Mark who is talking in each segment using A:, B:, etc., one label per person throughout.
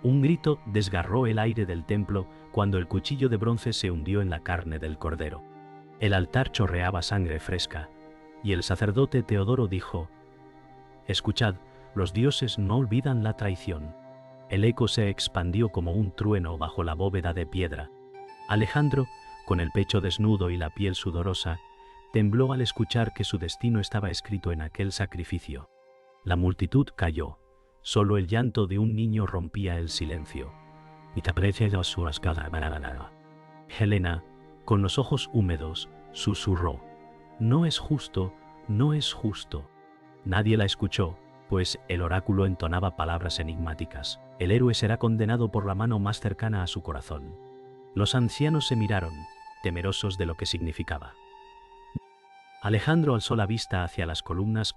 A: Un grito desgarró el aire del templo cuando el cuchillo de bronce se hundió en la carne del cordero. El altar chorreaba sangre fresca, y el sacerdote Teodoro dijo: «Escuchad, los dioses no olvidan la traición». El eco se expandió como un trueno bajo la bóveda de piedra. Alejandro, con el pecho desnudo y la piel sudorosa, tembló al escuchar que su destino estaba escrito en aquel sacrificio. La multitud calló. Solo el llanto de un niño rompía el silencio. Helena, con los ojos húmedos, susurró: «No es justo, no es justo». Nadie la escuchó, pues el oráculo entonaba palabras enigmáticas. El héroe será condenado por la mano más cercana a su corazón. Los ancianos se miraron, temerosos de lo que significaba. Alejandro alzó la vista hacia las columnas,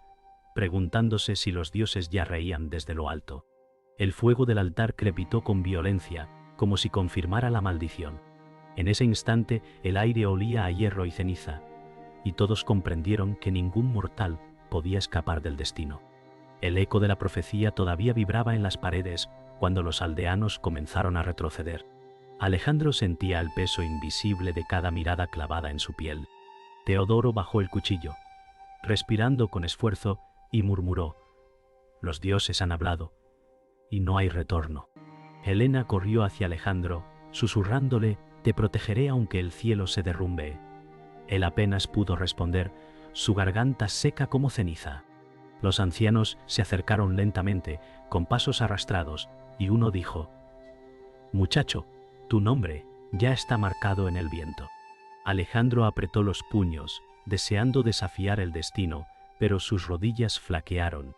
A: preguntándose si los dioses ya reían desde lo alto. El fuego del altar crepitó con violencia, como si confirmara la maldición. En ese instante el aire olía a hierro y ceniza, y todos comprendieron que ningún mortal podía escapar del destino. El eco de la profecía todavía vibraba en las paredes cuando los aldeanos comenzaron a retroceder. Alejandro sentía el peso invisible de cada mirada clavada en su piel. Teodoro bajó el cuchillo, respirando con esfuerzo, y murmuró: «Los dioses han hablado, y no hay retorno». Helena corrió hacia Alejandro, susurrándole: «Te protegeré aunque el cielo se derrumbe». Él apenas pudo responder, su garganta seca como ceniza. Los ancianos se acercaron lentamente, con pasos arrastrados, y uno dijo: «Muchacho, tu nombre ya está marcado en el viento». Alejandro apretó los puños, deseando desafiar el destino, pero sus rodillas flaquearon.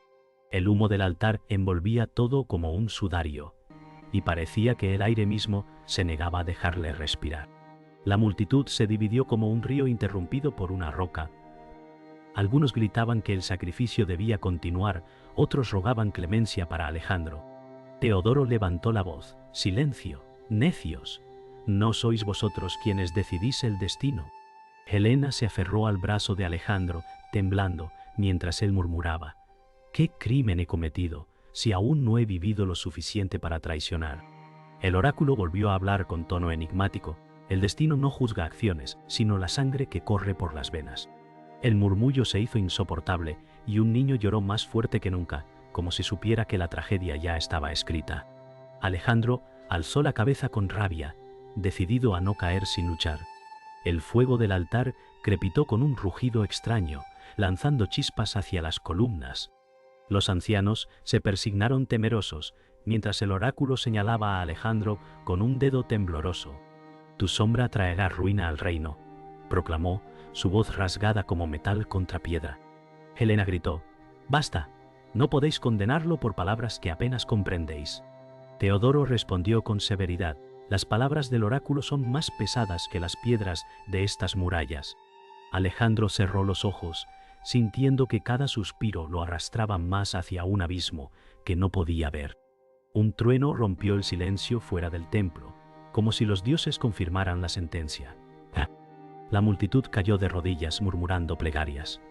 A: El humo del altar envolvía todo como un sudario, y parecía que el aire mismo se negaba a dejarle respirar. La multitud se dividió como un río interrumpido por una roca. Algunos gritaban que el sacrificio debía continuar, otros rogaban clemencia para Alejandro. Teodoro levantó la voz: «Silencio, necios, ¿no sois vosotros quienes decidís el destino?». Helena se aferró al brazo de Alejandro, temblando, mientras él murmuraba: «¿Qué crimen he cometido, si aún no he vivido lo suficiente para traicionar?». El oráculo volvió a hablar con tono enigmático: «El destino no juzga acciones, sino la sangre que corre por las venas». El murmullo se hizo insoportable, y un niño lloró más fuerte que nunca, como si supiera que la tragedia ya estaba escrita. Alejandro alzó la cabeza con rabia, decidido a no caer sin luchar. El fuego del altar crepitó con un rugido extraño, lanzando chispas hacia las columnas. Los ancianos se persignaron temerosos, mientras el oráculo señalaba a Alejandro con un dedo tembloroso. «Tu sombra traerá ruina al reino», proclamó, su voz rasgada como metal contra piedra. Helena gritó: «¡Basta! No podéis condenarlo por palabras que apenas comprendéis». Teodoro respondió con severidad: «Las palabras del oráculo son más pesadas que las piedras de estas murallas». Alejandro cerró los ojos, sintiendo que cada suspiro lo arrastraba más hacia un abismo que no podía ver. Un trueno rompió el silencio fuera del templo, como si los dioses confirmaran la sentencia. La multitud cayó de rodillas murmurando plegarias.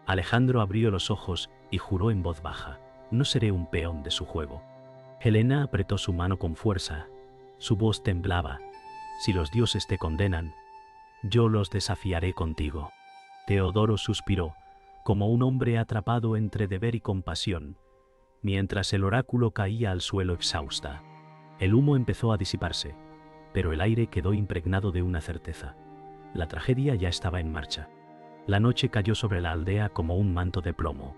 A: Alejandro abrió los ojos y juró en voz baja: «No seré un peón de su juego». Helena apretó su mano con fuerza. Su voz temblaba: «Si los dioses te condenan, yo los desafiaré contigo». Teodoro suspiró, como un hombre atrapado entre deber y compasión, mientras el oráculo caía al suelo exhausta. El humo empezó a disiparse, pero el aire quedó impregnado de una certeza: la tragedia ya estaba en marcha. La noche cayó sobre la aldea como un manto de plomo.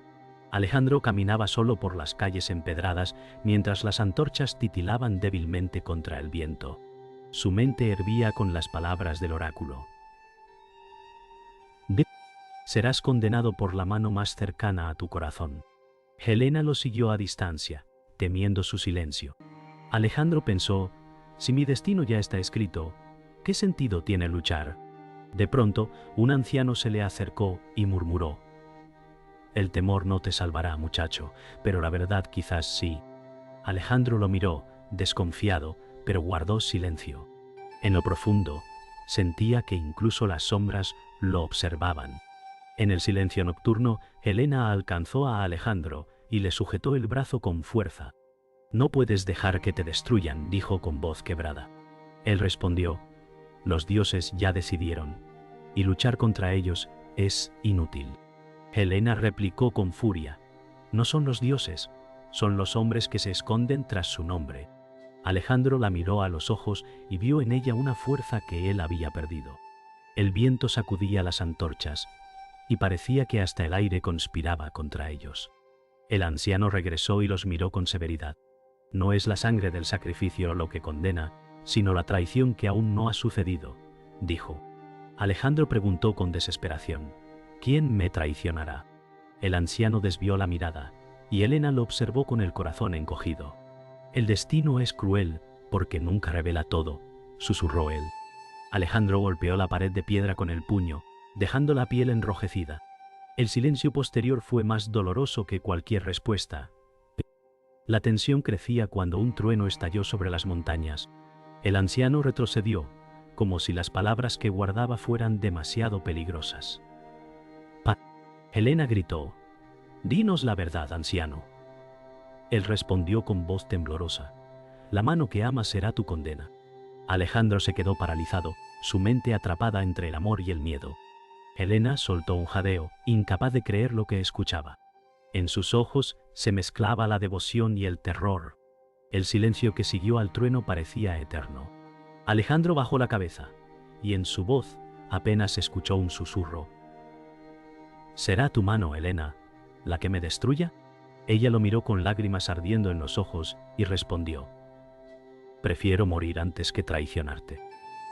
A: Alejandro caminaba solo por las calles empedradas mientras las antorchas titilaban débilmente contra el viento. Su mente hervía con las palabras del oráculo: «Serás condenado por la mano más cercana a tu corazón». Helena lo siguió a distancia, temiendo su silencio. Alejandro pensó: «Si mi destino ya está escrito, ¿qué sentido tiene luchar?». De pronto, un anciano se le acercó y murmuró: «El temor no te salvará, muchacho, pero la verdad quizás sí». Alejandro lo miró, desconfiado, pero guardó silencio. En lo profundo, sentía que incluso las sombras lo observaban. En el silencio nocturno, Helena alcanzó a Alejandro y le sujetó el brazo con fuerza. No puedes dejar que te destruyan, dijo con voz quebrada. Él respondió, los dioses ya decidieron, y luchar contra ellos es inútil. Helena replicó con furia, no son los dioses, son los hombres que se esconden tras su nombre. Alejandro la miró a los ojos y vio en ella una fuerza que él había perdido. El viento sacudía las antorchas, y parecía que hasta el aire conspiraba contra ellos. El anciano regresó y los miró con severidad. No es la sangre del sacrificio lo que condena, sino la traición que aún no ha sucedido, dijo. Alejandro preguntó con desesperación, ¿quién me traicionará? El anciano desvió la mirada, y Helena lo observó con el corazón encogido. El destino es cruel, porque nunca revela todo, susurró él. Alejandro golpeó la pared de piedra con el puño, dejando la piel enrojecida. El silencio posterior fue más doloroso que cualquier respuesta. La tensión crecía cuando un trueno estalló sobre las montañas. El anciano retrocedió, como si las palabras que guardaba fueran demasiado peligrosas. Helena gritó, «Dinos la verdad, anciano». Él respondió con voz temblorosa, «La mano que amas será tu condena». Alejandro se quedó paralizado, su mente atrapada entre el amor y el miedo. Helena soltó un jadeo, incapaz de creer lo que escuchaba. En sus ojos se mezclaba la devoción y el terror. El silencio que siguió al trueno parecía eterno. Alejandro bajó la cabeza, y en su voz apenas escuchó un susurro. «¿Será tu mano, Helena, la que me destruya?» Ella lo miró con lágrimas ardiendo en los ojos y respondió, «Prefiero morir antes que traicionarte».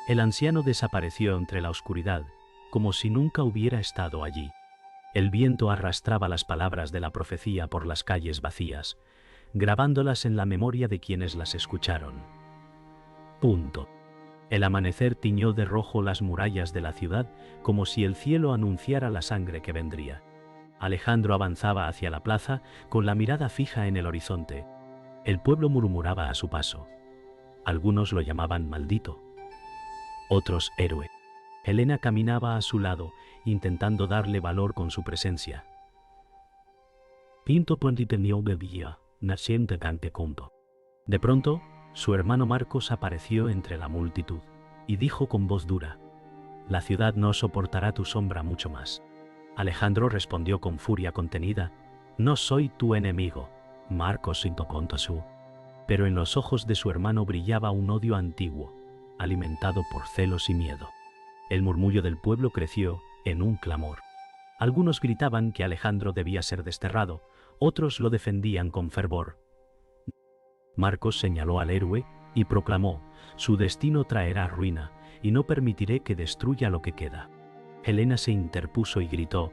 A: El anciano desapareció entre la oscuridad, como si nunca hubiera estado allí. El viento arrastraba las palabras de la profecía por las calles vacías, grabándolas en la memoria de quienes las escucharon. El amanecer tiñó de rojo las murallas de la ciudad, como si el cielo anunciara la sangre que vendría. Alejandro avanzaba hacia la plaza, con la mirada fija en el horizonte. El pueblo murmuraba a su paso. Algunos lo llamaban maldito, otros héroe. Helena caminaba a su lado, intentando darle valor con su presencia. De pronto, su hermano Marcos apareció entre la multitud, y dijo con voz dura, «La ciudad no soportará tu sombra mucho más». Alejandro respondió con furia contenida, «No soy tu enemigo, Marcos Intocontasu». Pero en los ojos de su hermano brillaba un odio antiguo, alimentado por celos y miedo. El murmullo del pueblo creció en un clamor. Algunos gritaban que Alejandro debía ser desterrado, otros lo defendían con fervor. Marcos señaló al héroe y proclamó, «Su destino traerá ruina, y no permitiré que destruya lo que queda». Helena se interpuso y gritó,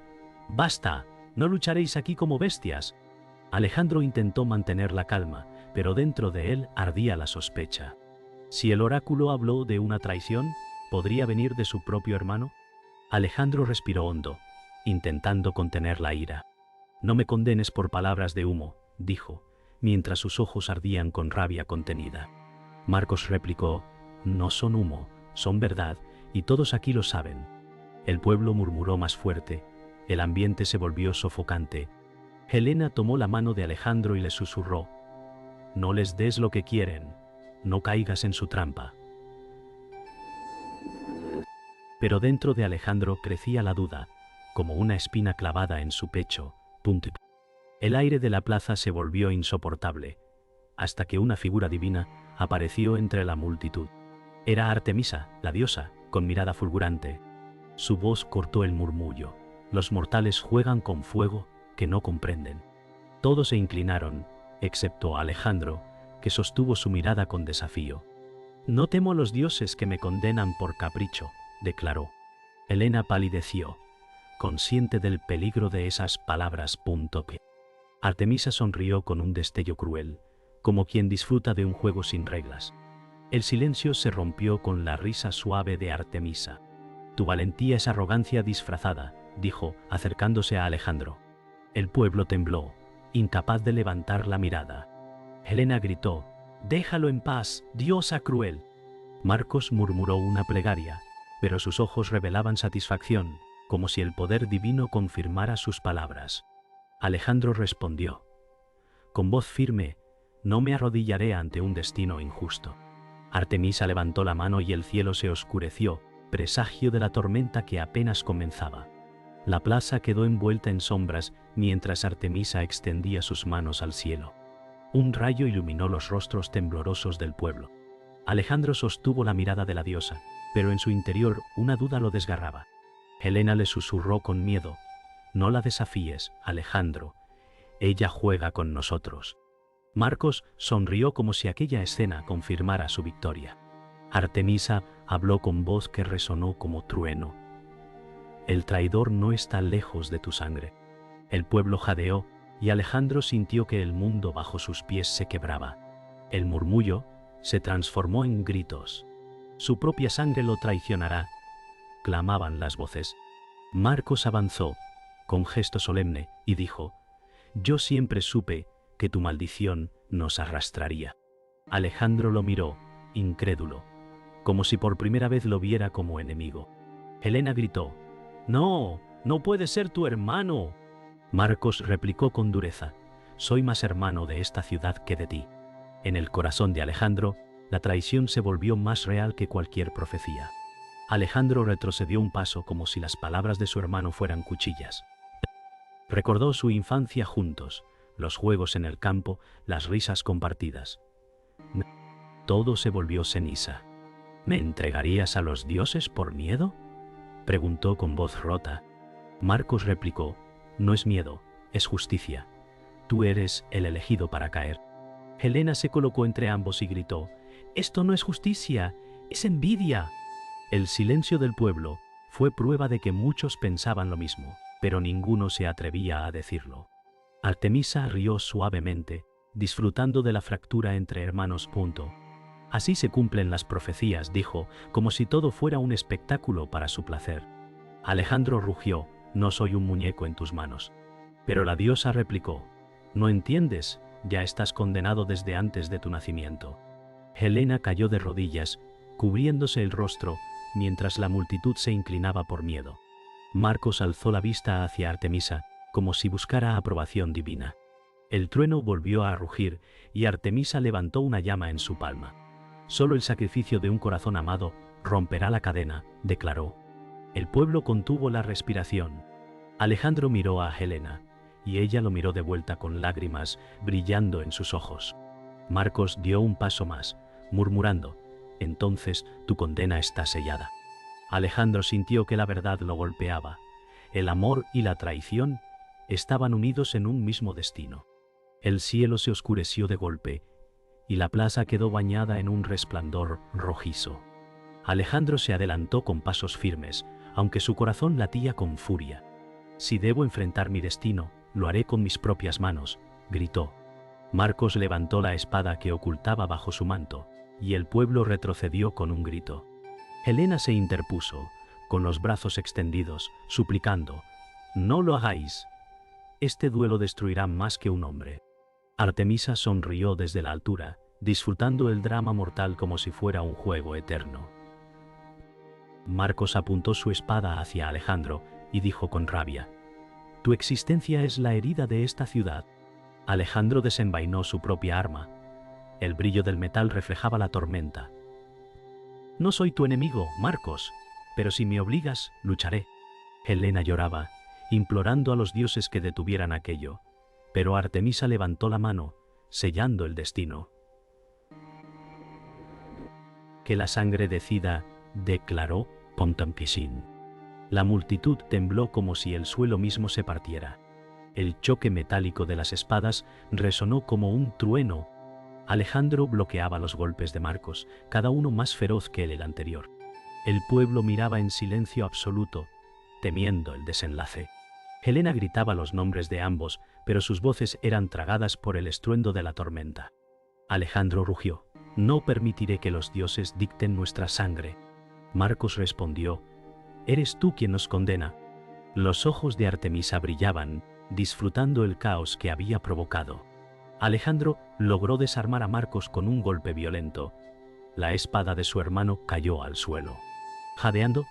A: «¡Basta! ¡No lucharéis aquí como bestias!». Alejandro intentó mantener la calma, pero dentro de él ardía la sospecha. Si el oráculo habló de una traición, ¿podría venir de su propio hermano? Alejandro respiró hondo, intentando contener la ira. «No me condenes por palabras de humo», dijo, mientras sus ojos ardían con rabia contenida. Marcos replicó, «No son humo, son verdad, y todos aquí lo saben». El pueblo murmuró más fuerte, el ambiente se volvió sofocante. Helena tomó la mano de Alejandro y le susurró, «No les des lo que quieren, no caigas en su trampa». Pero dentro de Alejandro crecía la duda, como una espina clavada en su pecho. El aire de la plaza se volvió insoportable, hasta que una figura divina apareció entre la multitud. Era Artemisa, la diosa, con mirada fulgurante. Su voz cortó el murmullo. «Los mortales juegan con fuego que no comprenden». Todos se inclinaron, excepto Alejandro, que sostuvo su mirada con desafío. «No temo a los dioses que me condenan por capricho», declaró. Helena palideció, consciente del peligro de esas palabras. Artemisa sonrió con un destello cruel, como quien disfruta de un juego sin reglas. El silencio se rompió con la risa suave de Artemisa. «Tu valentía es arrogancia disfrazada», dijo, acercándose a Alejandro. El pueblo tembló, incapaz de levantar la mirada. Helena gritó, «Déjalo en paz, diosa cruel». Marcos murmuró una plegaria, pero sus ojos revelaban satisfacción, como si el poder divino confirmara sus palabras. Alejandro respondió, con voz firme, no me arrodillaré ante un destino injusto. Artemisa levantó la mano y el cielo se oscureció, presagio de la tormenta que apenas comenzaba. La plaza quedó envuelta en sombras mientras Artemisa extendía sus manos al cielo. Un rayo iluminó los rostros temblorosos del pueblo. Alejandro sostuvo la mirada de la diosa, pero en su interior una duda lo desgarraba. Helena le susurró con miedo: «No la desafíes, Alejandro. Ella juega con nosotros». Marcos sonrió como si aquella escena confirmara su victoria. Artemisa habló con voz que resonó como trueno: «El traidor no está lejos de tu sangre». El pueblo jadeó y Alejandro sintió que el mundo bajo sus pies se quebraba. El murmullo se transformó en gritos. «Su propia sangre lo traicionará», clamaban las voces. Marcos avanzó, con gesto solemne, y dijo: «Yo siempre supe que tu maldición nos arrastraría». Alejandro lo miró, incrédulo, como si por primera vez lo viera como enemigo. Helena gritó: «¡No! ¡No puede ser tu hermano!». Marcos replicó con dureza: «Soy más hermano de esta ciudad que de ti». En el corazón de Alejandro, la traición se volvió más real que cualquier profecía. Alejandro retrocedió un paso como si las palabras de su hermano fueran cuchillas. Recordó su infancia juntos, los juegos en el campo, las risas compartidas. Todo se volvió ceniza. «¿Me entregarías a los dioses por miedo?», preguntó con voz rota. Marcos replicó: «No es miedo, es justicia. Tú eres el elegido para caer». Helena se colocó entre ambos y gritó: «Esto no es justicia, es envidia». El silencio del pueblo fue prueba de que muchos pensaban lo mismo, pero ninguno se atrevía a decirlo. Artemisa rió suavemente, disfrutando de la fractura entre hermanos. «Así se cumplen las profecías», dijo, como si todo fuera un espectáculo para su placer. Alejandro rugió: «No soy un muñeco en tus manos». Pero la diosa replicó: «¿No entiendes? Ya estás condenado desde antes de tu nacimiento». Helena cayó de rodillas, cubriéndose el rostro, mientras la multitud se inclinaba por miedo. Marcos alzó la vista hacia Artemisa, como si buscara aprobación divina. El trueno volvió a rugir y Artemisa levantó una llama en su palma. «Solo el sacrificio de un corazón amado romperá la cadena», declaró. El pueblo contuvo la respiración. Alejandro miró a Helena, y ella lo miró de vuelta con lágrimas brillando en sus ojos. Marcos dio un paso más, murmurando: «Entonces tu condena está sellada». Alejandro sintió que la verdad lo golpeaba. El amor y la traición estaban unidos en un mismo destino. El cielo se oscureció de golpe, y la plaza quedó bañada en un resplandor rojizo. Alejandro se adelantó con pasos firmes, aunque su corazón latía con furia. «Si debo enfrentar mi destino, lo haré con mis propias manos», gritó. Marcos levantó la espada que ocultaba bajo su manto, y el pueblo retrocedió con un grito. Helena se interpuso, con los brazos extendidos, suplicando: «No lo hagáis. Este duelo destruirá más que un hombre». Artemisa sonrió desde la altura, disfrutando el drama mortal como si fuera un juego eterno. Marcos apuntó su espada hacia Alejandro y dijo con rabia: «Tu existencia es la herida de esta ciudad». Alejandro desenvainó su propia arma. El brillo del metal reflejaba la tormenta. «No soy tu enemigo, Marcos, pero si me obligas, lucharé». Helena lloraba, implorando a los dioses que detuvieran aquello, pero Artemisa levantó la mano, sellando el destino. «Que la sangre decida», declaró Potemkin. La multitud tembló como si el suelo mismo se partiera. El choque metálico de las espadas resonó como un trueno. Alejandro bloqueaba los golpes de Marcos, cada uno más feroz que el anterior. El pueblo miraba en silencio absoluto, temiendo el desenlace. Helena gritaba los nombres de ambos, pero sus voces eran tragadas por el estruendo de la tormenta. Alejandro rugió: «No permitiré que los dioses dicten nuestra sangre». Marcos respondió: «Eres tú quien nos condena». Los ojos de Artemisa brillaban, disfrutando el caos que había provocado. Alejandro logró desarmar a Marcos con un golpe violento. La espada de su hermano cayó al suelo. Jadeando,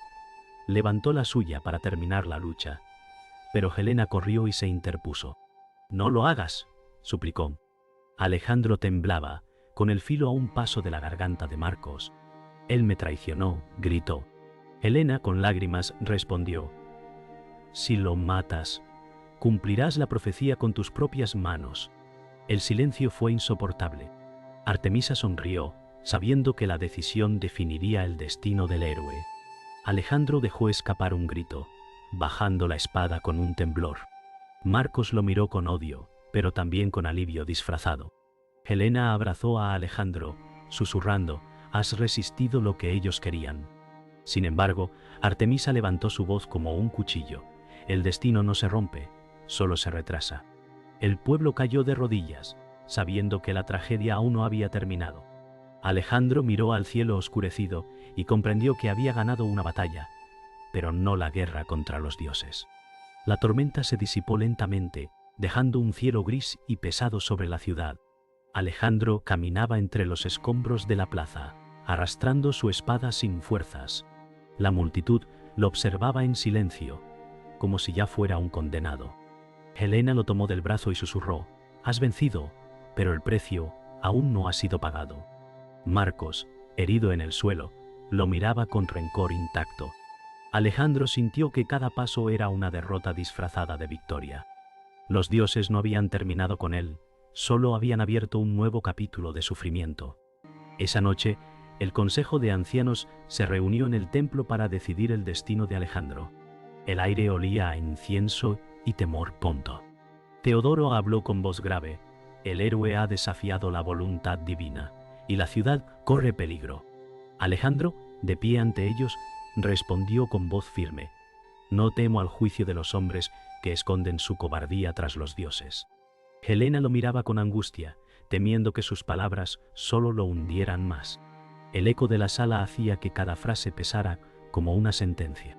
A: levantó la suya para terminar la lucha. Pero Helena corrió y se interpuso. «No lo hagas», suplicó. Alejandro temblaba, con el filo a un paso de la garganta de Marcos. Él me traicionó, gritó. Helena, con lágrimas, respondió: si lo matas, cumplirás la profecía con tus propias manos. El silencio fue insoportable. Artemisa sonrió, sabiendo que la decisión definiría el destino del héroe. Alejandro dejó escapar un grito, bajando la espada con un temblor. Marcos lo miró con odio, pero también con alivio disfrazado. Helena abrazó a Alejandro, susurrando: has resistido lo que ellos querían. Sin embargo, Artemisa levantó su voz como un cuchillo: el destino no se rompe, solo se retrasa. El pueblo cayó de rodillas, sabiendo que la tragedia aún no había terminado. Alejandro miró al cielo oscurecido y comprendió que había ganado una batalla, pero no la guerra contra los dioses. La tormenta se disipó lentamente, dejando un cielo gris y pesado sobre la ciudad. Alejandro caminaba entre los escombros de la plaza, arrastrando su espada sin fuerzas. La multitud lo observaba en silencio, como si ya fuera un condenado. Helena lo tomó del brazo y susurró: has vencido, pero el precio aún no ha sido pagado. Marcos, herido en el suelo, lo miraba con rencor intacto. Alejandro sintió que cada paso era una derrota disfrazada de victoria. Los dioses no habían terminado con él, solo habían abierto un nuevo capítulo de sufrimiento. Esa noche, el Consejo de Ancianos se reunió en el templo para decidir el destino de Alejandro. El aire olía a incienso y temor pronto. Teodoro habló con voz grave: el héroe ha desafiado la voluntad divina, y la ciudad corre peligro. Alejandro, de pie ante ellos, respondió con voz firme: no temo al juicio de los hombres que esconden su cobardía tras los dioses. Helena lo miraba con angustia, temiendo que sus palabras solo lo hundieran más. El eco de la sala hacía que cada frase pesara como una sentencia.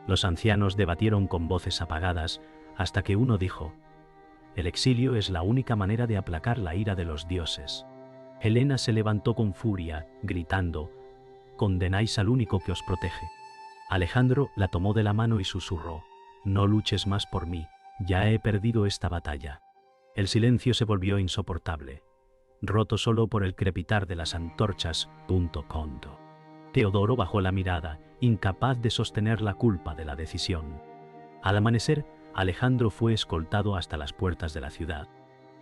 A: Los ancianos debatieron con voces apagadas hasta que uno dijo: el exilio es la única manera de aplacar la ira de los dioses. Helena se levantó con furia, gritando: condenáis al único que os protege. Alejandro la tomó de la mano y susurró: no luches más por mí, ya he perdido esta batalla. El silencio se volvió insoportable, roto solo por el crepitar de las antorchas. Teodoro bajó la mirada, incapaz de sostener la culpa de la decisión. Al amanecer, Alejandro fue escoltado hasta las puertas de la ciudad.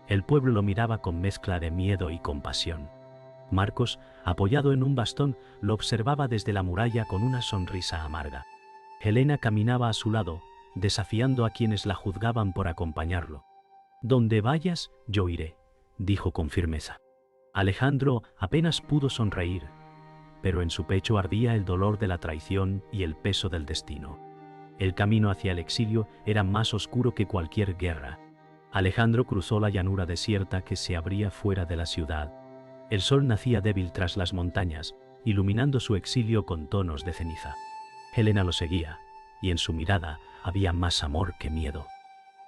A: El pueblo lo miraba con mezcla de miedo y compasión. Marcos, apoyado en un bastón, lo observaba desde la muralla con una sonrisa amarga. Helena caminaba a su lado, desafiando a quienes la juzgaban por acompañarlo. Donde vayas, yo iré, dijo con firmeza. Alejandro apenas pudo sonreír, pero en su pecho ardía el dolor de la traición y el peso del destino. El camino hacia el exilio era más oscuro que cualquier guerra. Alejandro cruzó la llanura desierta que se abría fuera de la ciudad. El sol nacía débil tras las montañas, iluminando su exilio con tonos de ceniza. Helena lo seguía, y en su mirada había más amor que miedo.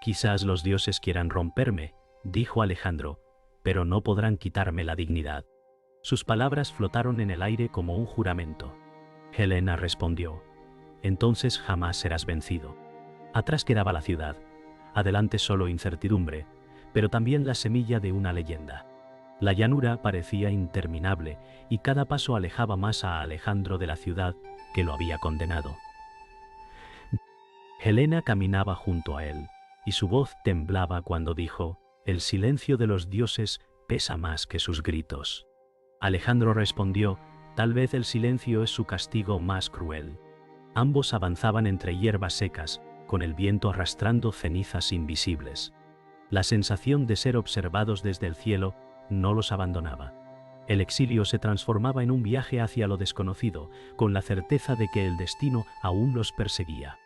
A: Quizás los dioses quieran romperme, dijo Alejandro, pero no podrán quitarme la dignidad. Sus palabras flotaron en el aire como un juramento. Helena respondió: entonces jamás serás vencido. Atrás quedaba la ciudad, adelante solo incertidumbre, pero también la semilla de una leyenda. La llanura parecía interminable y cada paso alejaba más a Alejandro de la ciudad que lo había condenado. Helena caminaba junto a él, y su voz temblaba cuando dijo: el silencio de los dioses pesa más que sus gritos. Alejandro respondió: tal vez el silencio es su castigo más cruel. Ambos avanzaban entre hierbas secas, con el viento arrastrando cenizas invisibles. La sensación de ser observados desde el cielo no los abandonaba. El exilio se transformaba en un viaje hacia lo desconocido, con la certeza de que el destino aún los perseguía.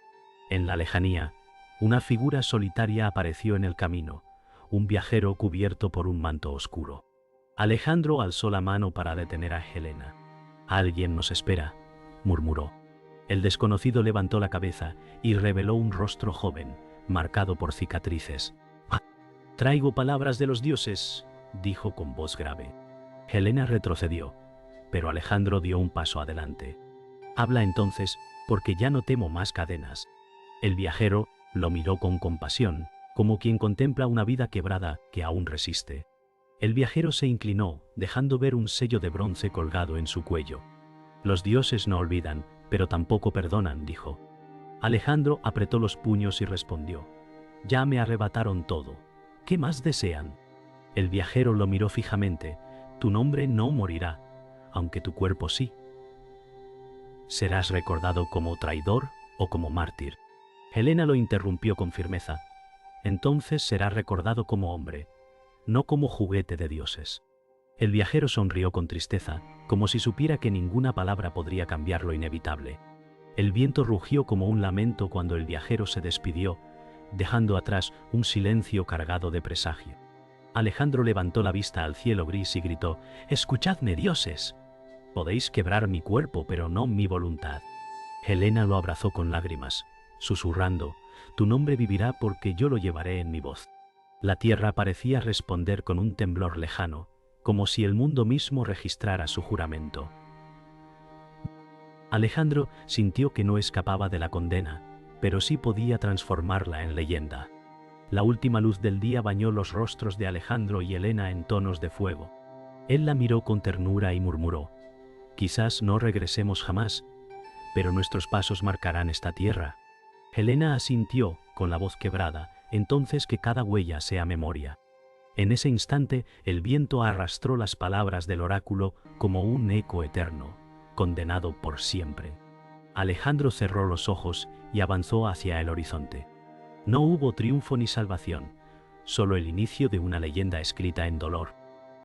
A: En la lejanía, una figura solitaria apareció en el camino, un viajero cubierto por un manto oscuro. Alejandro alzó la mano para detener a Helena. «Alguien nos espera», murmuró. El desconocido levantó la cabeza y reveló un rostro joven, marcado por cicatrices. «Traigo palabras de los dioses», dijo con voz grave. Helena retrocedió, pero Alejandro dio un paso adelante. «Habla entonces, porque ya no temo más cadenas». El viajero lo miró con compasión, como quien contempla una vida quebrada que aún resiste. El viajero se inclinó, dejando ver un sello de bronce colgado en su cuello. Los dioses no olvidan, pero tampoco perdonan, dijo. Alejandro apretó los puños y respondió: ya me arrebataron todo. ¿Qué más desean? El viajero lo miró fijamente. Tu nombre no morirá, aunque tu cuerpo sí. Serás recordado como traidor o como mártir. Helena lo interrumpió con firmeza. Entonces serás recordado como hombre, no como juguete de dioses. El viajero sonrió con tristeza, como si supiera que ninguna palabra podría cambiar lo inevitable. El viento rugió como un lamento cuando el viajero se despidió, dejando atrás un silencio cargado de presagio. Alejandro levantó la vista al cielo gris y gritó: «¡Escuchadme, dioses! Podéis quebrar mi cuerpo, pero no mi voluntad». Helena lo abrazó con lágrimas, susurrando: «Tu nombre vivirá porque yo lo llevaré en mi voz». La tierra parecía responder con un temblor lejano, como si el mundo mismo registrara su juramento. Alejandro sintió que no escapaba de la condena, pero sí podía transformarla en leyenda. La última luz del día bañó los rostros de Alejandro y Helena en tonos de fuego. Él la miró con ternura y murmuró: «Quizás no regresemos jamás, pero nuestros pasos marcarán esta tierra». Helena asintió, con la voz quebrada: «Entonces que cada huella sea memoria». En ese instante, el viento arrastró las palabras del oráculo como un eco eterno, condenado por siempre. Alejandro cerró los ojos y avanzó hacia el horizonte. No hubo triunfo ni salvación, solo el inicio de una leyenda escrita en dolor.